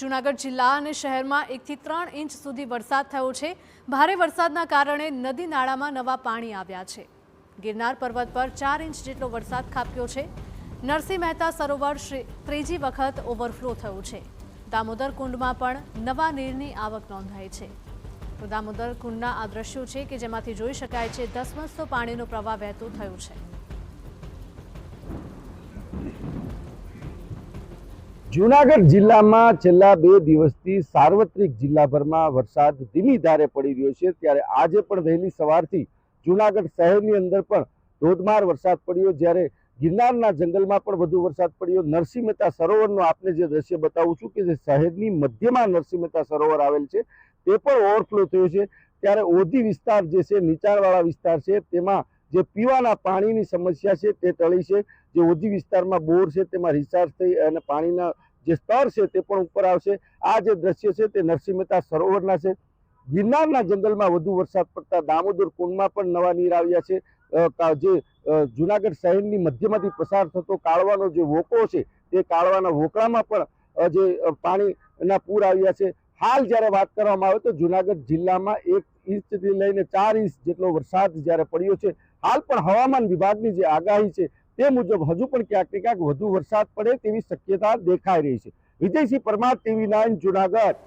જૂનાગઢ જિલ્લા અને શહેરમાં 1 થી 3 ઇંચ સુધી વરસાદ થયો છે। ભારે વરસાદના કારણે નદી નાળામાં નવા પાણી આવ્યા છે। ગિરનાર પર્વત પર 4 ઇંચ જેટલો વરસાદ ખાબક્યો છે। નરસિંહ મહેતા સરોવર ત્રીજી વખત ઓવરફ્લો થયું છે। દામોદર કુંડમાં પણ નવા નીરની આવક નોંધાઈ છે। તો દામોદર કુંડના આ દ્રશ્યો છે કે જેમાંથી જોઈ શકાય છે ધસમસતો પાણીનો પ્રવાહ વહેતો થયો છે। જૂનાગઢ જિલ્લામાં છેલ્લા 2 દિવસથી સાર્વત્રિક જિલ્લાભરમાં વરસાદ ધીમી ધારે પડી રહ્યો છે। ત્યારે આજે પણ વહેલી સવારથી જૂનાગઢ શહેરની અંદર પણ ધોધમાર વરસાદ પડ્યો। જ્યારે ગિરનારના જંગલમાં પણ વધુ વરસાદ પડ્યો। નરસિંહ મહેતા સરોવરનો આપને જે દ્રશ્ય બતાવું છું કે જે શહેરની મધ્યમાં નરસિંહ મહેતા સરોવર આવેલ છે તે પણ ઓવરફ્લો થયો છે। ત્યારે ઓધી વિસ્તાર જે છે, નીચાણવાળા વિસ્તાર છે, તેમાં જે પીવાના પાણીની સમસ્યા છે તે ટળી છે। જે ઓધી વિસ્તારમાં બોર છે તેમાં રિચાર્જ થઈ અને પાણીના જે સ્તર છે તે પણ ઉપર આવશે। આ જે દ્રશ્ય છે તે નરસિંહ મહેતા સરોવરના છે। ગિરનારના જંગલમાં વધુ વરસાદ પડતા દામોદર કુંડમાં પણ નવા નીર આવ્યા છે। જે જૂનાગઢ શહેરની મધ્યમાંથી પસાર થતો કાળવાનો જે વોકો છે તે કાળવાના વોકળામાં પણ જે પાણીના પૂર આવ્યા છે। હાલ જ્યારે વાત કરવામાં આવે તો જૂનાગઢ જિલ્લામાં 1 ઇંચથી લઈને 4 ઇંચ જેટલો વરસાદ જ્યારે પડ્યો છે। હાલ પણ હવામાન વિભાગની જે આગાહી છે તે મુજબ હજુ પણ ક્યાંક ને ક્યાંક વધુ વરસાદ પડે તેવી શક્યતા દેખાઈ રહી છે। વિજયસિંહ પરમાર, TV9 જૂનાગઢ।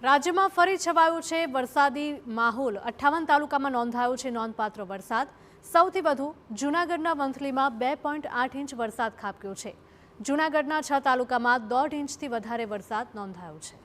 રાજ્યમાં ફરી છવાયો છે વરસાદી માહોલ। 58 તાલુકામાં નોંધાયો છે નોંધપાત્ર વરસાદ। સૌથી વધુ જૂનાગઢના વંથલીમાં 2.8 ઇંચ વરસાદ ખાબક્યો છે। જૂનાગઢના 6 તાલુકામાં 1.5 ઇંચથી વધારે વરસાદ નોંધાયો છે।